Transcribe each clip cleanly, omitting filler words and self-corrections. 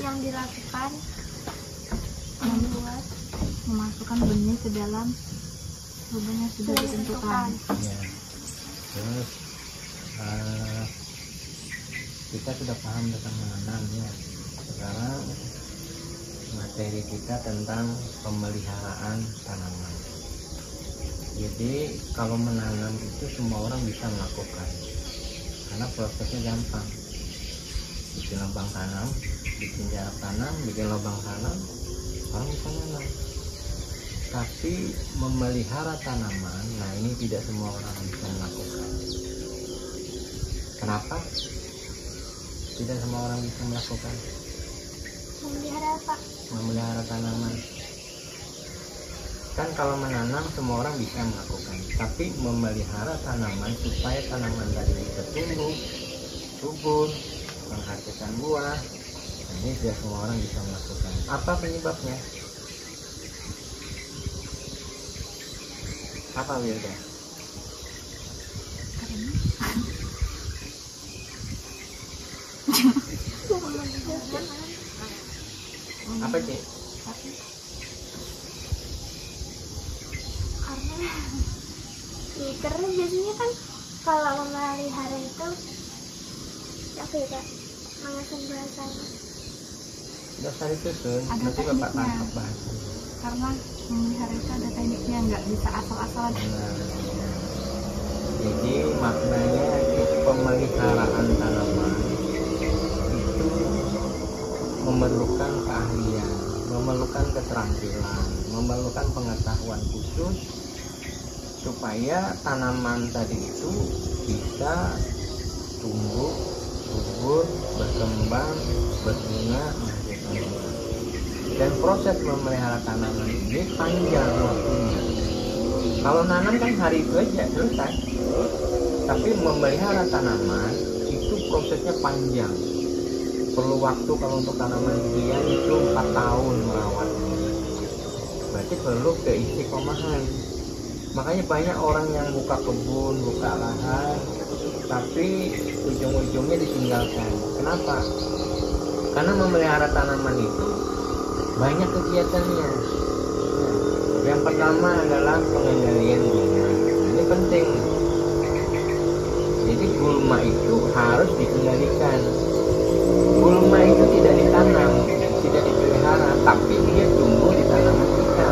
yang dilakukan membuat memasukkan benih ke dalam lubang yang sudah ditentukan. Ya. Terus kita sudah paham tentang menanam ya. Sekarang materi kita tentang pemeliharaan tanaman. Jadi kalau menanam itu semua orang bisa melakukan, karena prosesnya gampang. Bikin lubang tanam, bikin jarak tanam, bikin lubang tanam, orang bisa nanam. Tapi memelihara tanaman, nah ini tidak semua orang bisa melakukan. Kenapa? Tidak semua orang bisa melakukan. memelihara apa? Memelihara tanaman. Kan kalau menanam semua orang bisa melakukan, tapi memelihara tanaman supaya tanaman tadi bisa tumbuh, subur, menghasilkan buah, ini tidak semua orang bisa melakukan. Apa penyebabnya? Apa Wilda? Apa sih? Karena biasanya kan kalau memelihara itu apa ya Kak? Mengasah bahasanya. Dasar itu Sun, Ada nanti bapak tekniknya. tangkap bahasanya. Karena memelihara itu ada tekniknya, nggak bisa asal-asalan. Nah, jadi maknanya itu pemeliharaan tanaman itu memerlukan keahlian, memerlukan keterampilan, memerlukan pengetahuan khusus supaya tanaman tadi itu bisa tumbuh, subur, berkembang, berbunga, menghasilkan buah. Dan proses memelihara tanaman ini panjang waktunya. Kalau nanam kan hari itu aja selesai, tapi memelihara tanaman itu prosesnya panjang. Perlu waktu. Kalau untuk tanaman durian itu 4 tahun merawatnya. Berarti perlu keistiqomahan. Makanya banyak orang yang buka kebun, buka lahan, tapi ujung-ujungnya ditinggalkan. Kenapa? Karena memelihara tanaman itu banyak kegiatannya. Yang pertama adalah pengendalian gulma. Ini penting. Jadi gulma itu harus dikendalikan. Gulma itu tidak ditanam, tidak dipelihara, tapi dia tumbuh di tanaman kita.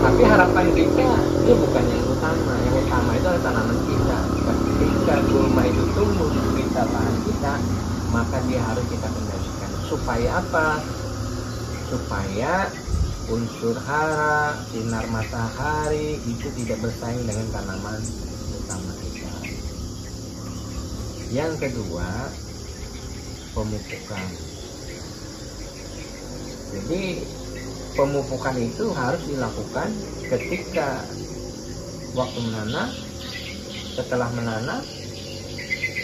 Tapi harapan kita dia bukan yang utama. Yang utama itu adalah tanaman kita. Ketika gulma itu tumbuh di sekitar lahan kita, maka dia harus kita kendalikan. Supaya apa? Supaya unsur hara, sinar matahari itu tidak bersaing dengan tanaman utama kita. Yang kedua, pemupukan. Jadi pemupukan itu harus dilakukan ketika waktu menanam, setelah menanam,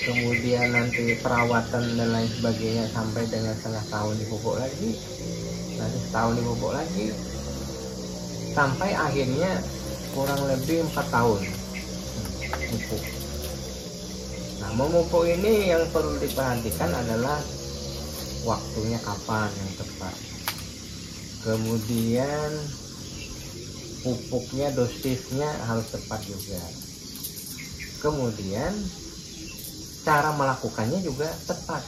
kemudian nanti perawatan dan lain sebagainya sampai dengan setengah tahun dipupuk lagi, nanti setahun dipupuk lagi, sampai akhirnya kurang lebih 4 tahun pupuk. Nah, memupuk ini yang perlu diperhatikan adalah waktunya kapan yang tepat. Kemudian pupuknya, dosisnya harus tepat juga. Kemudian cara melakukannya juga tepat,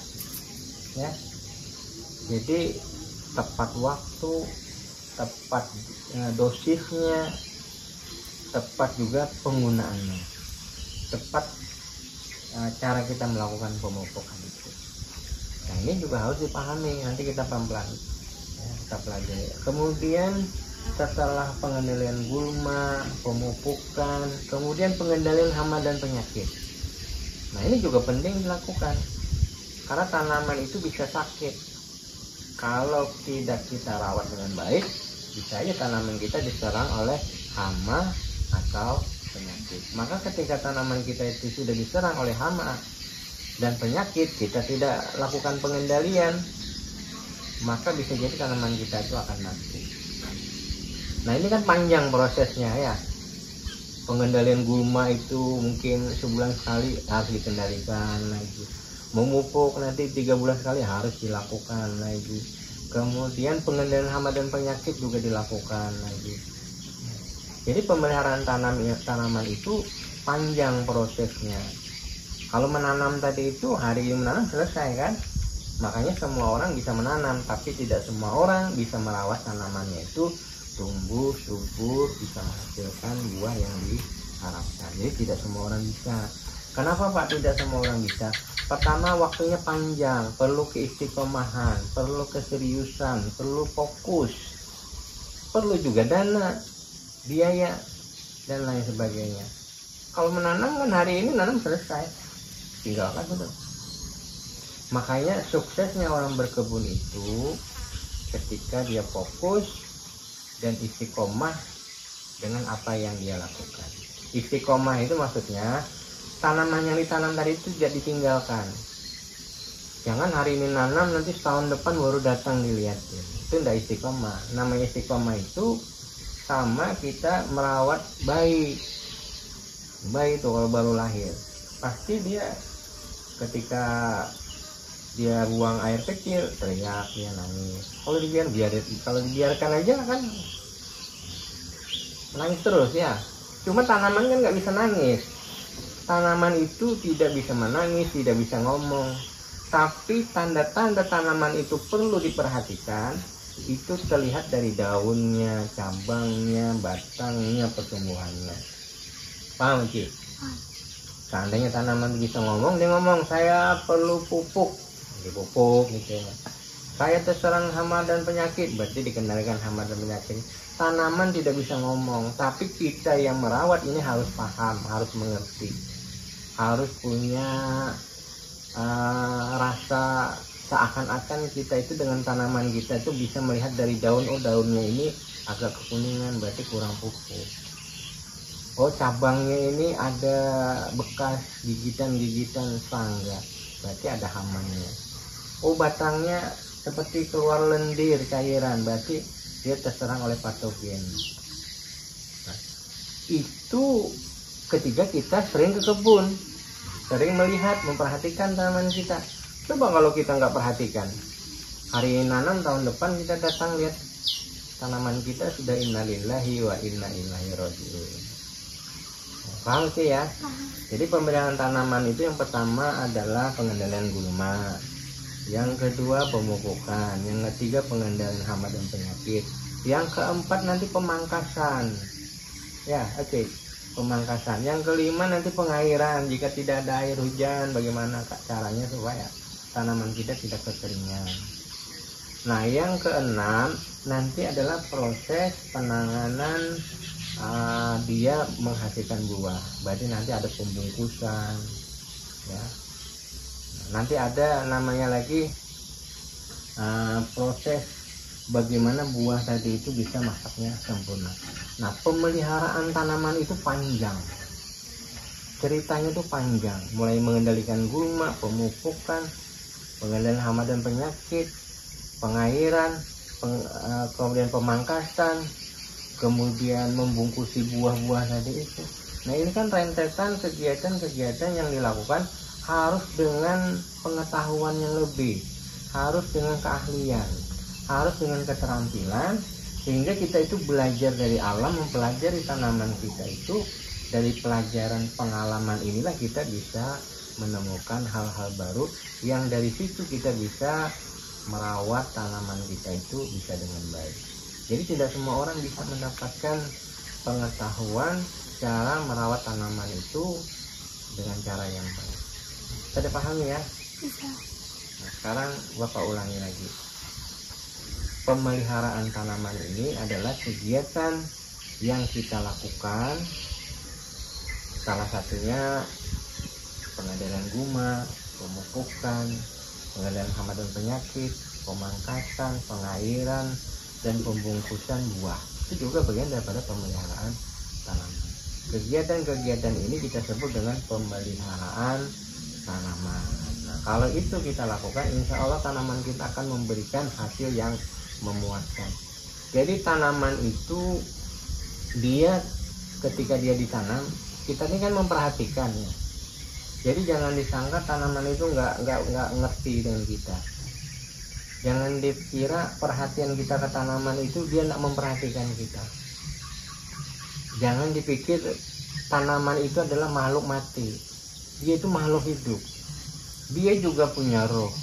ya. Jadi tepat waktu, tepat dosisnya, tepat juga penggunaannya, tepat cara kita melakukan pemupukan itu. Nah, ini juga harus dipahami. Nanti kita pelan-pelan kita pelajari. Kemudian setelah pengendalian gulma, pemupukan, kemudian pengendalian hama dan penyakit. Nah, ini juga penting dilakukan karena tanaman itu bisa sakit kalau tidak kita rawat dengan baik. Bisa aja tanaman kita diserang oleh hama atau penyakit. Maka ketika tanaman kita itu sudah diserang oleh hama dan penyakit, kita tidak lakukan pengendalian, maka bisa jadi tanaman kita itu akan mati. Nah, ini kan panjang prosesnya ya. Pengendalian gulma itu mungkin sebulan sekali harus dikendalikan lagi. memupuk nanti 3 bulan sekali harus dilakukan lagi. Kemudian pengendalian hama dan penyakit juga dilakukan lagi. Jadi pemeliharaan tanaman itu panjang prosesnya. Kalau menanam tadi itu hari ini menanam selesai kan. Makanya semua orang bisa menanam, tapi tidak semua orang bisa merawat tanamannya itu tumbuh subur, bisa menghasilkan buah yang diharapkan. Jadi tidak semua orang bisa. Kenapa Pak tidak semua orang bisa? Pertama, waktunya panjang, perlu keistiqomahan, perlu keseriusan, perlu fokus, perlu juga dana, biaya, dan lain sebagainya. Kalau menanam kan hari ini nanam selesai, tinggalkan sudah. Makanya suksesnya orang berkebun itu ketika dia fokus dan istiqomah dengan apa yang dia lakukan. Istiqomah itu maksudnya tanaman yang ditanam tadi itu tidak ditinggalkan. Jangan hari ini nanam nanti setahun depan baru datang dilihatin. Itu tidak istiqomah. Namanya istiqomah itu sama kita merawat bayi. Bayi itu kalau baru lahir, pasti dia ketika dia buang air kecil teriak, dia nangis. Kalau dibiarkan aja kan nangis terus ya. Cuma tanaman kan nggak bisa nangis. Tanaman itu tidak bisa menangis, tidak bisa ngomong. Tapi tanda-tanda tanaman itu perlu diperhatikan. Itu terlihat dari daunnya, cabangnya, batangnya, pertumbuhannya. Paham Ci? Seandainya tanaman bisa ngomong, dia ngomong saya perlu pupuk, dipupuk gitu ya. Saya terserang hama dan penyakit, berarti dikendalikan hama dan penyakit. Tanaman tidak bisa ngomong, tapi kita yang merawat ini harus paham, harus mengerti, harus punya rasa seakan-akan kita itu dengan tanaman kita itu bisa melihat dari daun, oh daunnya ini agak kekuningan, berarti kurang pupuk. Oh cabangnya ini ada bekas gigitan-gigitan serangga, berarti ada hamanya. Oh batangnya seperti keluar lendir cairan, berarti dia terserang oleh patogen. Nah, itu ketika kita sering ke kebun, sering melihat, memperhatikan tanaman kita. Coba kalau kita nggak perhatikan, hari ini nanam, tahun depan kita datang lihat tanaman kita sudah innalillahi wa inna ilaihi raji'un. Paham sih ya? Jadi pemberian tanaman itu yang pertama adalah pengendalian gulma, yang kedua pemupukan, yang ketiga pengendalian hama dan penyakit, yang keempat nanti pemangkasan. Ya, oke. Pemangkasan. Yang kelima nanti pengairan. Jika tidak ada air hujan, bagaimana caranya supaya tanaman kita tidak kekeringan. Nah, yang keenam nanti adalah proses penanganan dia menghasilkan buah. Berarti nanti ada pembungkusan, ya. Nanti ada namanya lagi proses bagaimana buah tadi itu bisa masaknya sempurna. Nah, pemeliharaan tanaman itu panjang. Ceritanya itu panjang, mulai mengendalikan gulma, pemupukan, pengendalian hama dan penyakit, pengairan, kemudian pemangkasan, kemudian membungkusi buah-buah tadi itu. Nah, ini kan rentetan kegiatan-kegiatan yang dilakukan harus dengan pengetahuan yang lebih, harus dengan keahlian, harus dengan keterampilan, sehingga kita itu belajar dari alam, mempelajari tanaman kita itu. Dari pelajaran pengalaman inilah kita bisa menemukan hal-hal baru yang dari situ kita bisa merawat tanaman kita itu bisa dengan baik. Jadi tidak semua orang bisa mendapatkan pengetahuan cara merawat tanaman itu dengan cara yang baik. Bisa dipahami ya? Bisa. Nah, sekarang Bapak ulangi lagi. Pemeliharaan tanaman ini adalah kegiatan yang kita lakukan. Salah satunya pengendalian gulma, pemupukan, pengendalian hama dan penyakit, pemangkasan, pengairan, dan pembungkusan buah. Itu juga bagian daripada pemeliharaan tanaman. Kegiatan-kegiatan ini kita sebut dengan pemeliharaan tanaman. Nah, kalau itu kita lakukan, insya Allah tanaman kita akan memberikan hasil yang memuaskan. Jadi tanaman itu dia ketika dia ditanam, kita ini kan memperhatikan ya. Jadi jangan disangka tanaman itu nggak ngerti dengan kita. Jangan dikira perhatian kita ke tanaman itu dia nggak memperhatikan kita. Jangan dipikir tanaman itu adalah makhluk mati. Dia itu makhluk hidup. Dia juga punya roh.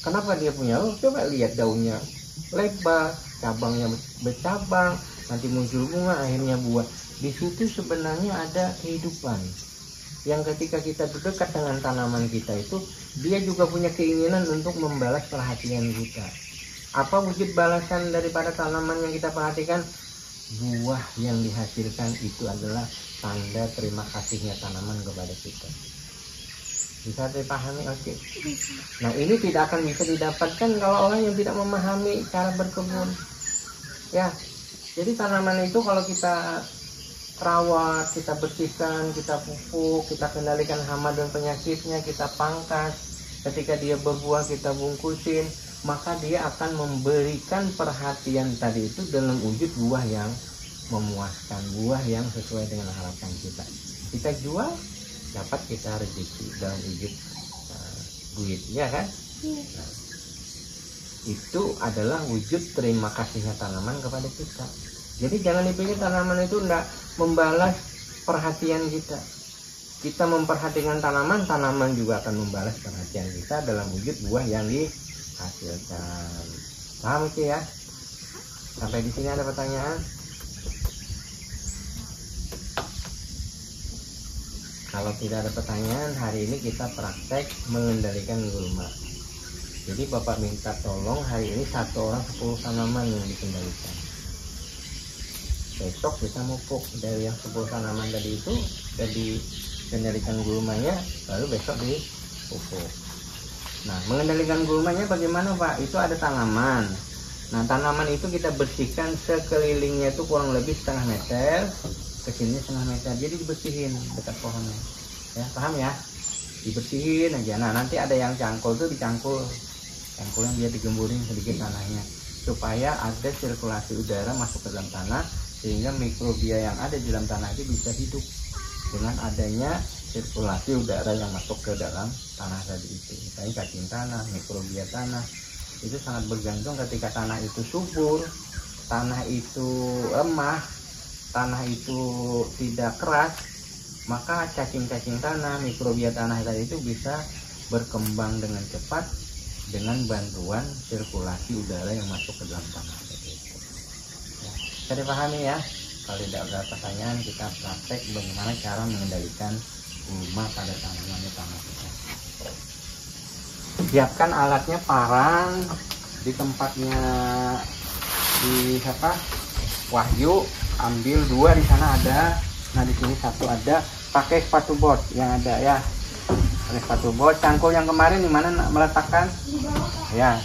Kenapa dia punya roh? Coba lihat daunnya lebar, cabangnya bercabang, nanti muncul bunga, akhirnya buah. Di situ sebenarnya ada kehidupan. Yang ketika kita dekat dengan tanaman kita itu, dia juga punya keinginan untuk membalas perhatian kita. Apa wujud balasan daripada tanaman yang kita perhatikan? Buah yang dihasilkan itu adalah tanda terima kasihnya tanaman kepada kita. Bisa dipahami? Oke. Nah, ini tidak akan bisa didapatkan kalau orang yang tidak memahami cara berkebun. Ya, jadi tanaman itu kalau kita rawat, kita bersihkan, kita pupuk, kita kendalikan hama dan penyakitnya, kita pangkas. Ketika dia berbuah kita bungkusin, maka dia akan memberikan perhatian tadi itu dalam wujud buah yang memuaskan, buah yang sesuai dengan harapan kita. Kita jual, dapat kita rezeki dalam wujud duit, ya kan? Nah, itu adalah wujud terima kasihnya tanaman kepada kita. Jadi jangan dipikir tanaman itu tidak membalas perhatian kita. Kita memperhatikan tanaman, tanaman juga akan membalas perhatian kita dalam wujud buah yang dihasilkan. Paham itu ya? Sampai di sini ada pertanyaan? Kalau tidak ada pertanyaan, hari ini kita praktek mengendalikan gulma. Jadi Bapak minta tolong hari ini 1 orang 10 tanaman yang dikendalikan. Besok bisa mupuk dari yang 10 tanaman tadi itu, jadi kendalikan gulmanya, lalu besok dipupuk. Nah, mengendalikan gulmanya bagaimana Pak? Itu ada tanaman. Nah, tanaman itu kita bersihkan sekelilingnya itu kurang lebih setengah meter, kecilnya setengah meter. Jadi dibersihin dekat pohonnya. Ya, paham ya? Dibersihin aja. Nah, nanti ada yang cangkul tuh dicangkul. Cangkulnya dia digemburin sedikit tanahnya supaya ada sirkulasi udara masuk ke dalam tanah, sehingga mikrobia yang ada di dalam tanah itu bisa hidup dengan adanya sirkulasi udara yang masuk ke dalam tanah tadi itu. Misalnya cacing tanah, mikrobia tanah, itu sangat bergantung ketika tanah itu subur, tanah itu lemah, tanah itu tidak keras, maka cacing-cacing tanah, mikrobia tanah tadi itu bisa berkembang dengan cepat dengan bantuan sirkulasi udara yang masuk ke dalam tanah. Bisa dipahami ya? Kalau tidak ada pertanyaan, kita praktek bagaimana cara mengendalikan gulma pada tanaman di tanah kita. Siapkan alatnya, parang di tempatnya di Wahyu, ambil 2 di sana ada. Nah, di sini 1 ada. Pakai sepatu bot yang ada ya. Pakai sepatu bot. Cangkul yang kemarin di mana meletakkan? Di bawah. Ya.